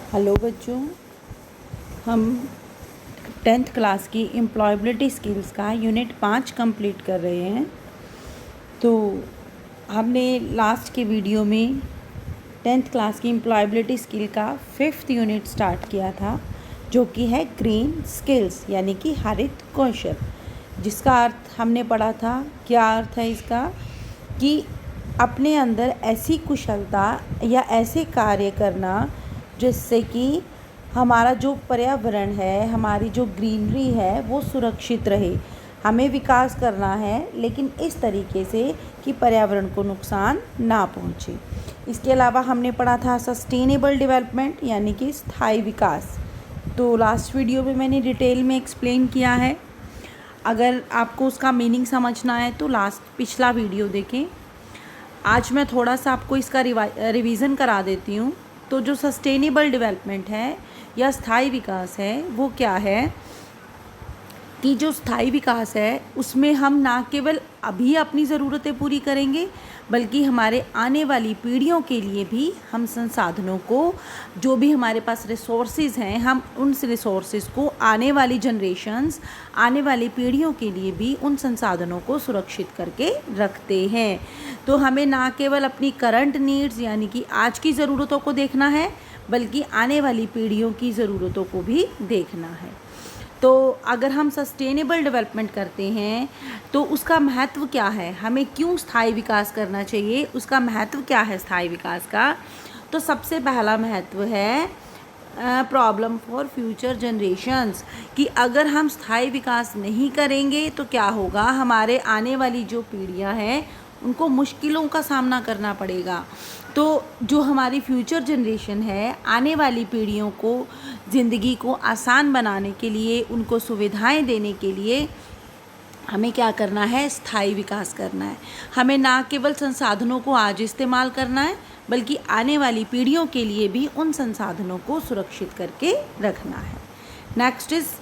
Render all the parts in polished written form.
Hello बच्चों, हम 10th class की एम्प्लॉयबिलिटी स्किल्स का यूनिट 5 कंप्लीट कर रहे हैं। तो हमने लास्ट के वीडियो में 10th क्लास की एम्प्लॉयबिलिटी स्किल का 5th यूनिट स्टार्ट किया था, जो कि है ग्रीन स्किल्स यानी कि हरित कौशल, जिसका अर्थ हमने पढ़ा था। क्या अर्थ है इसका? कि अपने अंदर ऐसी कुशलता या ऐसे कार्य करना जिससे कि हमारा जो पर्यावरण है, हमारी जो ग्रीनरी है वो सुरक्षित रहे। हमें विकास करना है, लेकिन इस तरीके से कि पर्यावरण को नुकसान ना पहुंचे। इसके अलावा हमने पढ़ा था सस्टेनेबल डेवलपमेंट यानी कि स्थायी विकास। तो लास्ट वीडियो में मैंने डिटेल में एक्सप्लेन किया है। अगर आपको उसका मीनिंग समझना है तो पिछला वीडियो देखें। आज मैं थोड़ा सा आपको इसका रिवीजन करा देती हूँ। तो जो सस्टेनेबल डेवलपमेंट है या स्थायी विकास है वो क्या है कि जो स्थायी विकास है उसमें हम ना केवल अभी अपनी ज़रूरतें पूरी करेंगे, बल्कि हमारे आने वाली पीढ़ियों के लिए भी हम संसाधनों को, जो भी हमारे पास रिसोर्सेज हैं, हम उन रिसोर्सेज को आने वाली जनरेशन्स, आने वाली पीढ़ियों के लिए भी उन संसाधनों को सुरक्षित करके रखते हैं। तो हमें ना केवल अपनी करंट नीड्स यानी कि आज की ज़रूरतों को देखना है, बल्कि आने वाली पीढ़ियों की ज़रूरतों को भी देखना है। तो अगर हम सस्टेनेबल डेवलपमेंट करते हैं तो उसका महत्व क्या है, हमें क्यों स्थायी विकास करना चाहिए, उसका महत्व क्या है स्थायी विकास का? तो सबसे पहला महत्व है प्रॉब्लम फॉर फ्यूचर जनरेशन्स, कि अगर हम स्थायी विकास नहीं करेंगे तो क्या होगा, हमारे आने वाली जो पीढ़ियां हैं उनको मुश्किलों का सामना करना पड़ेगा। तो जो हमारी फ्यूचर जनरेशन है, आने वाली पीढ़ियों को ज़िंदगी को आसान बनाने के लिए, उनको सुविधाएं देने के लिए हमें क्या करना है, स्थायी विकास करना है। हमें ना केवल संसाधनों को आज इस्तेमाल करना है, बल्कि आने वाली पीढ़ियों के लिए भी उन संसाधनों को सुरक्षित करके रखना है। नेक्स्ट इज़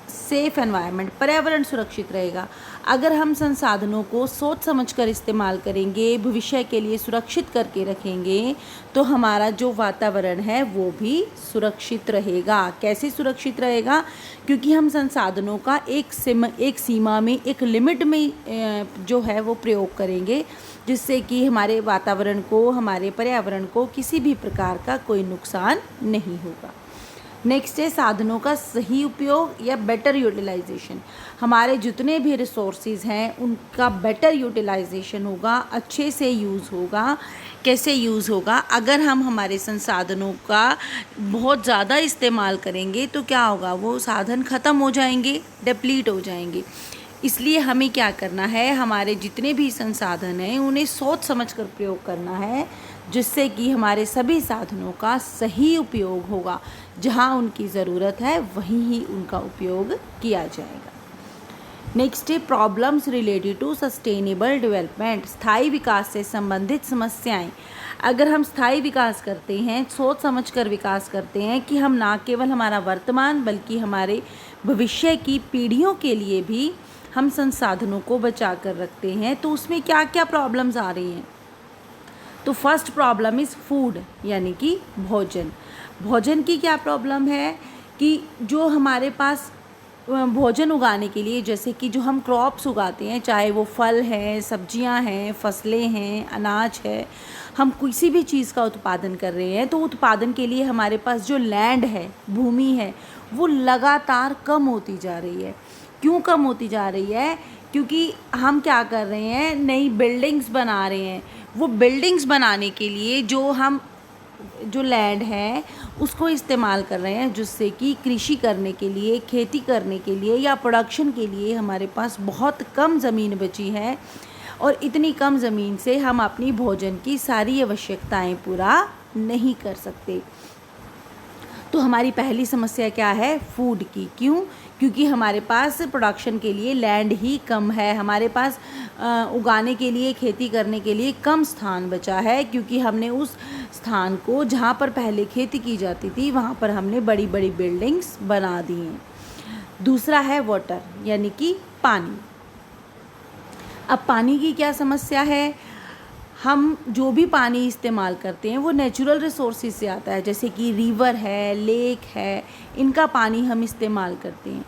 सेफ एनवायरनमेंट, पर्यावरण सुरक्षित रहेगा। अगर हम संसाधनों को सोच समझकर इस्तेमाल करेंगे, भविष्य के लिए सुरक्षित करके रखेंगे, तो हमारा जो वातावरण है वो भी सुरक्षित रहेगा। कैसे सुरक्षित रहेगा? क्योंकि हम संसाधनों का एक सीमा में, एक लिमिट में जो है वो प्रयोग करेंगे, जिससे कि हमारे वातावरण को, हमारे पर्यावरण को किसी भी प्रकार का कोई नुकसान नहीं होगा। नेक्स्ट है साधनों का सही उपयोग या बेटर यूटिलाइजेशन। हमारे जितने भी रिसोर्सेज हैं उनका बेटर यूटिलाइजेशन होगा, अच्छे से यूज़ होगा। कैसे यूज़ होगा? अगर हम हमारे संसाधनों का बहुत ज़्यादा इस्तेमाल करेंगे तो क्या होगा, वो साधन ख़त्म हो जाएंगे, डिप्लीट हो जाएंगे। इसलिए हमें क्या करना है, हमारे जितने भी संसाधन हैं उन्हें सोच समझकर प्रयोग करना है, जिससे कि हमारे सभी साधनों का सही उपयोग होगा। जहाँ उनकी ज़रूरत है वहीं ही उनका उपयोग किया जाएगा। नेक्स्ट है problems related to sustainable development, स्थायी विकास से संबंधित समस्याएं। अगर हम स्थायी विकास करते हैं, सोच समझकर विकास करते हैं कि हम ना केवल हमारा वर्तमान बल्कि हमारे भविष्य की पीढ़ियों के लिए भी हम संसाधनों को बचा कर रखते हैं, तो उसमें क्या क्या प्रॉब्लम्स आ रही हैं? तो फर्स्ट प्रॉब्लम इज़ फूड यानी कि भोजन। भोजन की क्या प्रॉब्लम है कि जो हमारे पास भोजन उगाने के लिए, जैसे कि जो हम क्रॉप्स उगाते हैं, चाहे वो फल हैं, सब्जियां हैं, फसलें हैं, अनाज है, हम किसी भी चीज़ का उत्पादन कर रहे हैं, तो उत्पादन के लिए हमारे पास जो लैंड है, भूमि है, वो लगातार कम होती जा रही है। क्यों कम होती जा रही है? क्योंकि हम क्या कर रहे हैं, नई बिल्डिंग्स बना रहे हैं। वो बिल्डिंग्स बनाने के लिए जो लैंड है उसको इस्तेमाल कर रहे हैं, जिससे कि कृषि करने के लिए, खेती करने के लिए या प्रोडक्शन के लिए हमारे पास बहुत कम ज़मीन बची है, और इतनी कम ज़मीन से हम अपनी भोजन की सारी आवश्यकताएं पूरा नहीं कर सकते। तो हमारी पहली समस्या क्या है? फूड की। क्यों? क्योंकि हमारे पास प्रोडक्शन के लिए लैंड ही कम है, हमारे पास उगाने के लिए, खेती करने के लिए कम स्थान बचा है, क्योंकि हमने उस स्थान को, जहाँ पर पहले खेती की जाती थी, वहाँ पर हमने बड़ी बड़ी बिल्डिंग्स बना दी हैं। दूसरा है वाटर यानी कि पानी। अब पानी की क्या समस्या है? हम जो भी पानी इस्तेमाल करते हैं वो नेचुरल रिसोर्सेज से आता है, जैसे कि रिवर है, लेक है, इनका पानी हम इस्तेमाल करते हैं।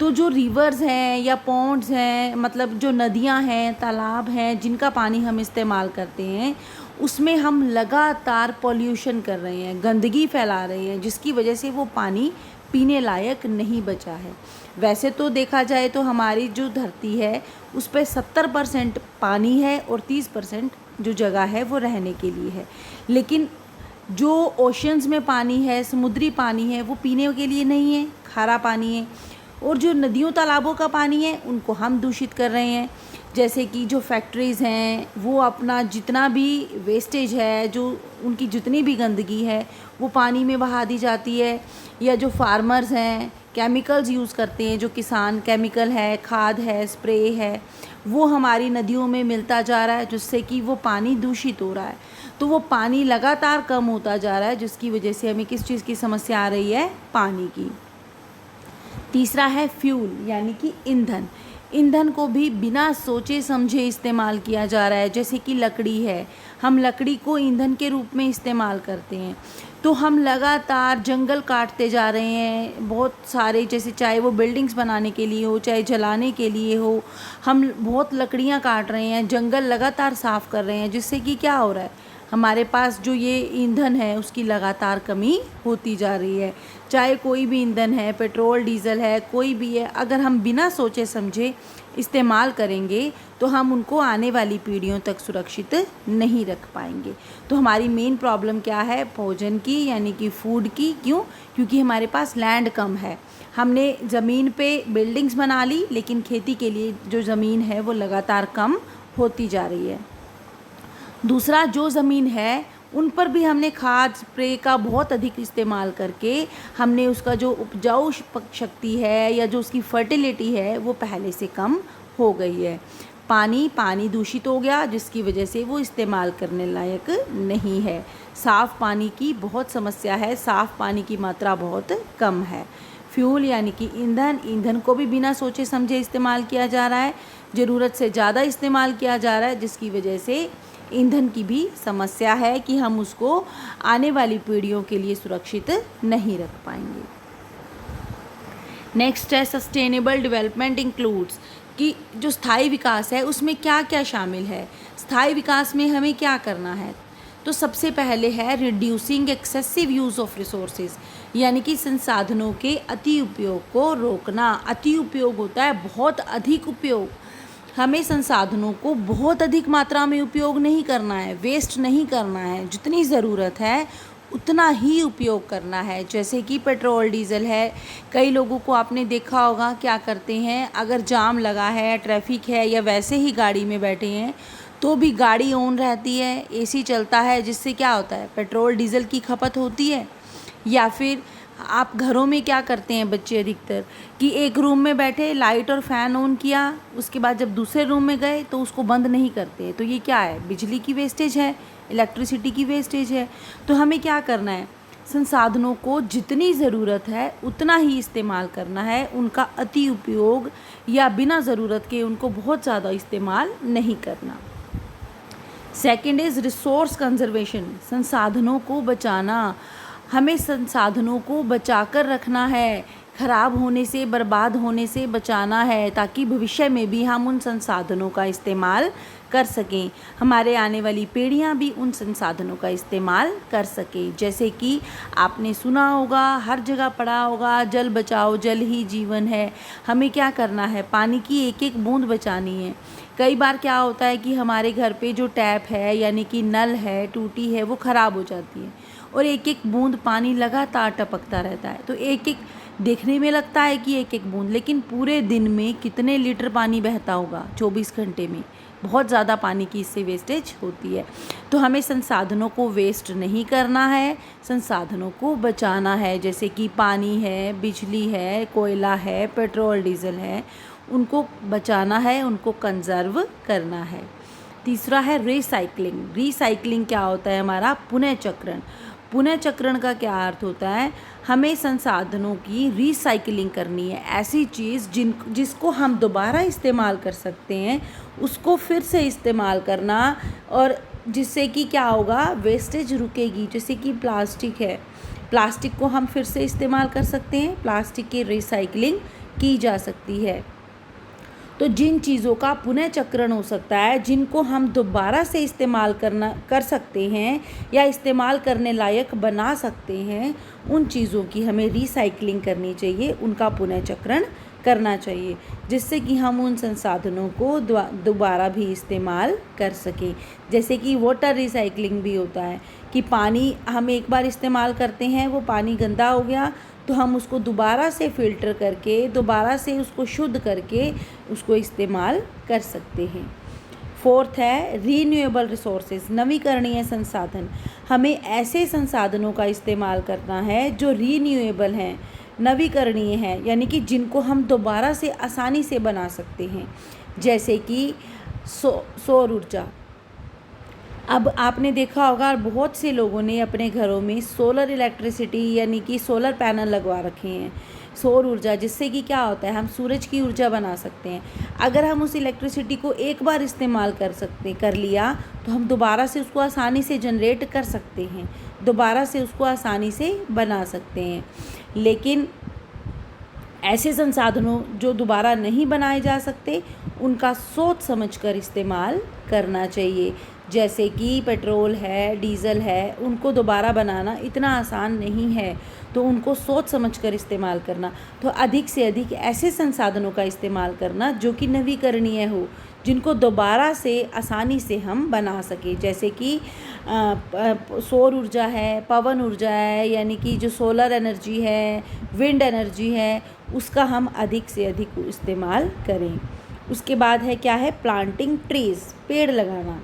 तो जो रिवर्स हैं या पॉन्ड्स हैं, मतलब जो नदियां हैं, तालाब हैं, जिनका पानी हम इस्तेमाल करते हैं, उसमें हम लगातार पॉल्यूशन कर रहे हैं, गंदगी फैला रहे हैं, जिसकी वजह से वो पानी पीने लायक नहीं बचा है। वैसे तो देखा जाए तो हमारी जो धरती है उस पर 70% पानी है और 30% जो जगह है वो रहने के लिए है, लेकिन जो ओशंस में पानी है, समुद्री पानी है, वो पीने के लिए नहीं है, खारा पानी है। और जो नदियों तालाबों का पानी है उनको हम दूषित कर रहे हैं, जैसे कि जो फैक्ट्रीज़ हैं वो अपना जितना भी वेस्टेज है, जो उनकी जितनी भी गंदगी है वो पानी में बहा दी जाती है। या जो फार्मर्स हैं केमिकल्स यूज़ करते हैं, जो किसान केमिकल है, खाद है, स्प्रे है, वो हमारी नदियों में मिलता जा रहा है, जिससे कि वो पानी दूषित हो रहा है। तो वो पानी लगातार कम होता जा रहा है, जिसकी वजह से हमें किस चीज़ की समस्या आ रही है? पानी की। तीसरा है फ्यूल, यानी कि ईंधन। ईंधन को भी बिना सोचे समझे इस्तेमाल किया जा रहा है, जैसे कि लकड़ी है, हम लकड़ी को ईंधन के रूप में इस्तेमाल करते हैं। तो हम लगातार जंगल काटते जा रहे हैं, बहुत सारे, जैसे चाहे वो बिल्डिंग्स बनाने के लिए हो, चाहे जलाने के लिए हो, हम बहुत लकड़ियाँ काट रहे हैं, जंगल लगातार साफ़ कर रहे हैं, जिससे कि क्या हो रहा है, हमारे पास जो ये ईंधन है उसकी लगातार कमी होती जा रही है। चाहे कोई भी ईंधन है, पेट्रोल, डीजल है, कोई भी है, अगर हम बिना सोचे समझे इस्तेमाल करेंगे तो हम उनको आने वाली पीढ़ियों तक सुरक्षित नहीं रख पाएंगे। तो हमारी मेन प्रॉब्लम क्या है? भोजन की, यानी कि फूड की। क्यों? क्योंकि हमारे पास लैंड कम है, हमने ज़मीन पे बिल्डिंग्स बना ली, लेकिन खेती के लिए जो ज़मीन है वो लगातार कम होती जा रही है। दूसरा, जो ज़मीन है उन पर भी हमने खाद स्प्रे का बहुत अधिक इस्तेमाल करके हमने उसका जो उपजाऊ शक्ति है या जो उसकी फर्टिलिटी है वो पहले से कम हो गई है। पानी दूषित हो गया, जिसकी वजह से वो इस्तेमाल करने लायक नहीं है। साफ़ पानी की बहुत समस्या है, साफ़ पानी की मात्रा बहुत कम है। फ्यूल यानी कि ईंधन को भी बिना सोचे समझे इस्तेमाल किया जा रहा है, ज़रूरत से ज़्यादा इस्तेमाल किया जा रहा है, जिसकी वजह से ईंधन की भी समस्या है कि हम उसको आने वाली पीढ़ियों के लिए सुरक्षित नहीं रख पाएंगे। नेक्स्ट है सस्टेनेबल डेवलपमेंट इंक्लूड्स, कि जो स्थायी विकास है उसमें क्या क्या शामिल है, स्थायी विकास में हमें क्या करना है। तो सबसे पहले है reducing excessive use of resources, यानी कि संसाधनों के अति उपयोग को रोकना। अति उपयोग होता है बहुत अधिक उपयोग, हमें संसाधनों को बहुत अधिक मात्रा में उपयोग नहीं करना है, वेस्ट नहीं करना है, जितनी ज़रूरत है उतना ही उपयोग करना है। जैसे कि पेट्रोल डीजल है, कई लोगों को आपने देखा होगा क्या करते हैं, अगर जाम लगा है, ट्रैफिक है, या वैसे ही गाड़ी में बैठे हैं तो भी गाड़ी ऑन रहती है, एसी चलता है, जिससे क्या होता है, पेट्रोल डीजल की खपत होती है। या फिर आप घरों में क्या करते हैं बच्चे अधिकतर, कि एक रूम में बैठे, लाइट और फ़ैन ऑन किया, उसके बाद जब दूसरे रूम में गए तो उसको बंद नहीं करते। तो ये क्या है? बिजली की वेस्टेज है, इलेक्ट्रिसिटी की वेस्टेज है। तो हमें क्या करना है? संसाधनों को जितनी ज़रूरत है उतना ही इस्तेमाल करना है, उनका अति उपयोग या बिना ज़रूरत के उनको बहुत ज़्यादा इस्तेमाल नहीं करना। सेकेंड इज़ रिसोर्स कंजर्वेशन, संसाधनों को बचाना। हमें संसाधनों को बचा कर रखना है, ख़राब होने से, बर्बाद होने से बचाना है, ताकि भविष्य में भी हम उन संसाधनों का इस्तेमाल कर सकें, हमारे आने वाली पीढ़ियां भी उन संसाधनों का इस्तेमाल कर सकें। जैसे कि आपने सुना होगा, हर जगह पढ़ा होगा, जल बचाओ जल ही जीवन है। हमें क्या करना है? पानी की एक एक बूंद बचानी है। कई बार क्या होता है कि हमारे घर पे जो टैप है, यानी कि नल है, टूटी है, वो ख़राब हो जाती है और एक एक बूंद पानी लगातार टपकता रहता है। तो एक एक देखने में लगता है कि एक एक बूंद, लेकिन पूरे दिन में कितने लीटर पानी बहता होगा? 24 घंटे में बहुत ज़्यादा पानी की इससे वेस्टेज होती है। तो हमें संसाधनों को वेस्ट नहीं करना है, संसाधनों को बचाना है। जैसे कि पानी है, बिजली है, कोयला है, पेट्रोल डीजल है, उनको बचाना है, उनको कंजर्व करना है। तीसरा है रिसाइकलिंग। रिसाइकलिंग क्या होता है? हमारा पुनःचक्रण। पुनःचक्रण का क्या अर्थ होता है? हमें संसाधनों की रिसाइकलिंग करनी है, ऐसी चीज़ जिसको हम दोबारा इस्तेमाल कर सकते हैं उसको फिर से इस्तेमाल करना, और जिससे कि क्या होगा, वेस्टेज रुकेगी। जैसे कि प्लास्टिक है, प्लास्टिक को हम फिर से इस्तेमाल कर सकते हैं, प्लास्टिक की रिसाइकलिंग की जा सकती है। तो जिन चीज़ों का पुनः चक्रण हो सकता है, जिनको हम दोबारा से इस्तेमाल कर सकते हैं या इस्तेमाल करने लायक बना सकते हैं, उन चीज़ों की हमें रिसाइकलिंग करनी चाहिए, उनका पुनः चक्रण करना चाहिए, जिससे कि हम उन संसाधनों को दोबारा भी इस्तेमाल कर सकें। जैसे कि वाटर रिसाइकलिंग भी होता है कि पानी हम एक बार इस्तेमाल करते हैं, वो पानी गंदा हो गया तो हम उसको दोबारा से फ़िल्टर करके, दोबारा से उसको शुद्ध करके उसको इस्तेमाल कर सकते हैं। फोर्थ है रीन्यूएबल रिसोर्सेज, नवीकरणीय संसाधन। हमें ऐसे संसाधनों का इस्तेमाल करना है जो रीन्यूएबल हैं, नवीकरणीय हैं, यानी कि जिनको हम दोबारा से आसानी से बना सकते हैं। जैसे कि सौर ऊर्जा। अब आपने देखा होगा बहुत से लोगों ने अपने घरों में सोलर इलेक्ट्रिसिटी यानी कि सोलर पैनल लगवा रखे हैं, सौर ऊर्जा, जिससे कि क्या होता है, हम सूरज की ऊर्जा बना सकते हैं। अगर हम उस इलेक्ट्रिसिटी को एक बार इस्तेमाल कर लिया तो हम दोबारा से उसको आसानी से जनरेट कर सकते हैं, दोबारा से उसको आसानी से बना सकते हैं। लेकिन ऐसे संसाधनों जो दोबारा नहीं बनाए जा सकते, उनका सोच समझकर इस्तेमाल करना चाहिए। जैसे कि पेट्रोल है, डीज़ल है, उनको दोबारा बनाना इतना आसान नहीं है, तो उनको सोच समझकर इस्तेमाल करना। तो अधिक से अधिक ऐसे संसाधनों का इस्तेमाल करना जो कि नवीकरणीय हो, जिनको दोबारा से आसानी से हम बना सकें। जैसे कि सौर ऊर्जा है, पवन ऊर्जा है, यानी कि जो सोलर एनर्जी है, विंड एनर्जी है, उसका हम अधिक से अधिक इस्तेमाल करें। उसके बाद है क्या है, प्लांटिंग ट्रीज़, पेड़ लगाना।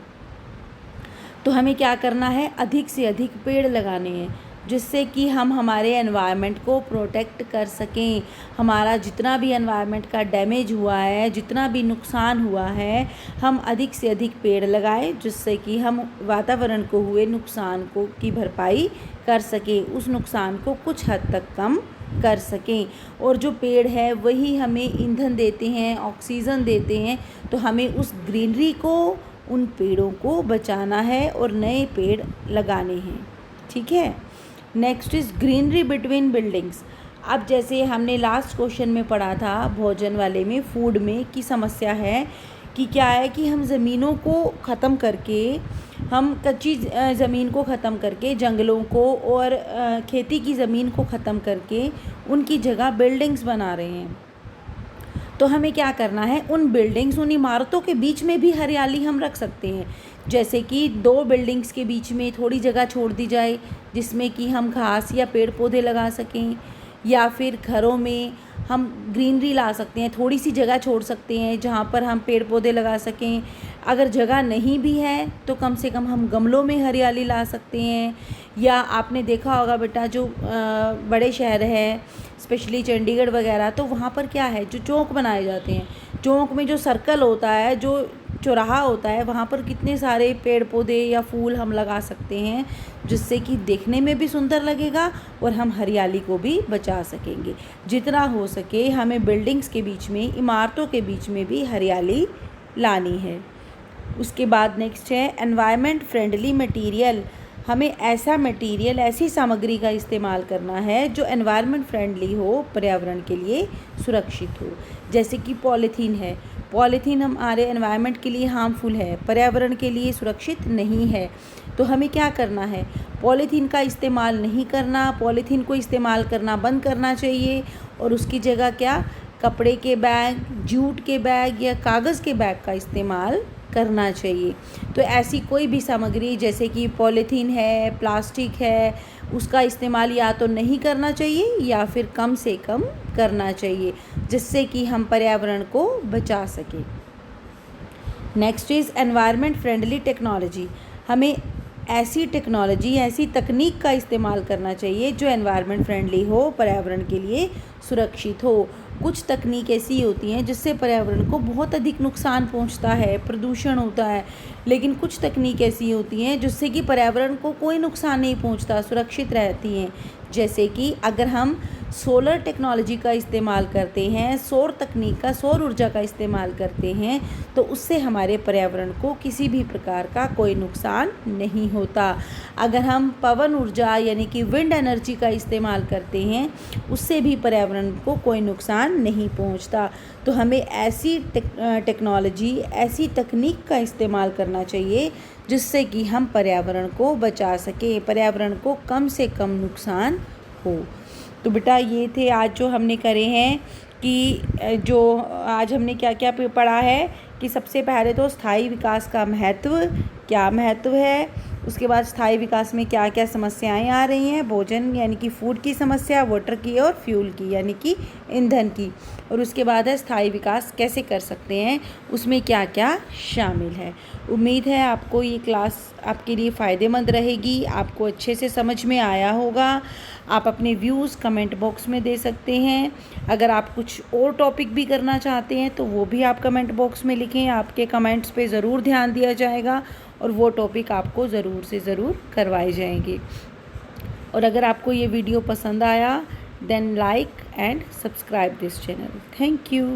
तो हमें क्या करना है, अधिक से अधिक पेड़ लगाने हैं, जिससे कि हम हमारे एनवायरनमेंट को प्रोटेक्ट कर सकें। हमारा जितना भी एनवायरनमेंट का डैमेज हुआ है, जितना भी नुकसान हुआ है, हम अधिक से अधिक पेड़ लगाएं, जिससे कि हम वातावरण को हुए नुकसान की भरपाई कर सकें, उस नुकसान को कुछ हद तक कम कर सकें। और जो पेड़ है वही हमें ईंधन देते हैं, ऑक्सीजन देते हैं, तो हमें उस ग्रीनरी को, उन पेड़ों को बचाना है और नए पेड़ लगाने हैं। ठीक है। Next is greenery between buildings. अब जैसे हमने लास्ट क्वेश्चन में पढ़ा था भोजन वाले में, फूड में, की समस्या है कि क्या है कि हम ज़मीनों को ख़त्म करके, हम कच्ची ज़मीन को ख़त्म करके, जंगलों को और खेती की ज़मीन को ख़त्म करके उनकी जगह बिल्डिंग्स बना रहे हैं। तो हमें क्या करना है, उन बिल्डिंग्स, उन इमारतों के बीच में भी हरियाली हम रख सकते हैं। जैसे कि 2 बिल्डिंग्स के बीच में थोड़ी जगह छोड़ दी जाए, जिसमें कि हम घास या पेड़ पौधे लगा सकें, या फिर घरों में हम ग्रीनरी ला सकते हैं, थोड़ी सी जगह छोड़ सकते हैं जहाँ पर हम पेड़ पौधे लगा सकें। अगर जगह नहीं भी है तो कम से कम हम गमलों में हरियाली ला सकते हैं। या आपने देखा होगा बेटा, जो बड़े शहर हैं, स्पेशली चंडीगढ़ वगैरह, तो वहाँ पर क्या है, जो चौक बनाए जाते हैं, चौक में जो सर्कल होता है, जो चौराहा होता है, वहाँ पर कितने सारे पेड़ पौधे या फूल हम लगा सकते हैं, जिससे कि देखने में भी सुंदर लगेगा और हम हरियाली को भी बचा सकेंगे। जितना हो सके हमें बिल्डिंग्स के बीच में, इमारतों के बीच में भी हरियाली लानी है। उसके बाद नेक्स्ट है एनवायरनमेंट फ्रेंडली मटेरियल। हमें ऐसा मटेरियल, ऐसी सामग्री का इस्तेमाल करना है जो एनवायरनमेंट फ्रेंडली हो, पर्यावरण के लिए सुरक्षित हो। जैसे कि पॉलीथीन है, पॉलीथीन हमारे एनवायरनमेंट के लिए हार्मफुल है, पर्यावरण के लिए सुरक्षित नहीं है। तो हमें क्या करना है, पॉलीथीन का इस्तेमाल नहीं करना, पॉलीथीन को इस्तेमाल करना बंद करना चाहिए, और उसकी जगह क्या, कपड़े के बैग, जूट के बैग या कागज़ के बैग का इस्तेमाल करना चाहिए। तो ऐसी कोई भी सामग्री जैसे कि पॉलीथीन है, प्लास्टिक है, उसका इस्तेमाल या तो नहीं करना चाहिए या फिर कम से कम करना चाहिए, जिससे कि हम पर्यावरण को बचा सकें। Next is environment friendly technology. हमें ऐसी टेक्नोलॉजी, ऐसी तकनीक का इस्तेमाल करना चाहिए जो एनवायरनमेंट फ्रेंडली हो, पर्यावरण के लिए सुरक्षित हो। कुछ तकनीक ऐसी होती हैं जिससे पर्यावरण को बहुत अधिक नुकसान पहुंचता है, प्रदूषण होता है, लेकिन कुछ तकनीक ऐसी होती हैं जिससे कि पर्यावरण को कोई नुकसान नहीं पहुंचता, सुरक्षित रहती हैं। जैसे कि अगर हम सोलर टेक्नोलॉजी का इस्तेमाल करते हैं, सौर तकनीक का, सौर ऊर्जा का इस्तेमाल करते हैं, तो उससे हमारे पर्यावरण को किसी भी प्रकार का कोई नुकसान नहीं होता। अगर हम पवन ऊर्जा यानी कि विंड एनर्जी का इस्तेमाल करते हैं, उससे भी पर्यावरण को कोई नुकसान नहीं पहुंचता। तो हमें ऐसी टेक्नोलॉजी, ऐसी तकनीक का इस्तेमाल करना चाहिए जिससे कि हम पर्यावरण को बचा सकें, पर्यावरण को कम से कम नुकसान हो। तो बेटा ये थे आज जो हमने करे हैं कि जो आज हमने क्या क्या पढ़ा है कि सबसे पहले तो स्थायी विकास का महत्व, क्या महत्व है, उसके बाद स्थायी विकास में क्या क्या समस्याएं आ रही हैं, भोजन यानी कि फूड की समस्या, वाटर की और फ्यूल की यानी कि ईंधन की, और उसके बाद है स्थायी विकास कैसे कर सकते हैं, उसमें क्या क्या शामिल है। उम्मीद है आपको ये क्लास आपके लिए फ़ायदेमंद रहेगी, आपको अच्छे से समझ में आया होगा। आप अपने व्यूज़ कमेंट बॉक्स में दे सकते हैं। अगर आप कुछ और टॉपिक भी करना चाहते हैं तो वो भी आप कमेंट बॉक्स में लिखें, आपके कमेंट्स पे ज़रूर ध्यान दिया जाएगा और वो टॉपिक आपको ज़रूर से ज़रूर करवाए जाएंगे। और अगर आपको ये वीडियो पसंद आया then like and subscribe this channel. Thank you.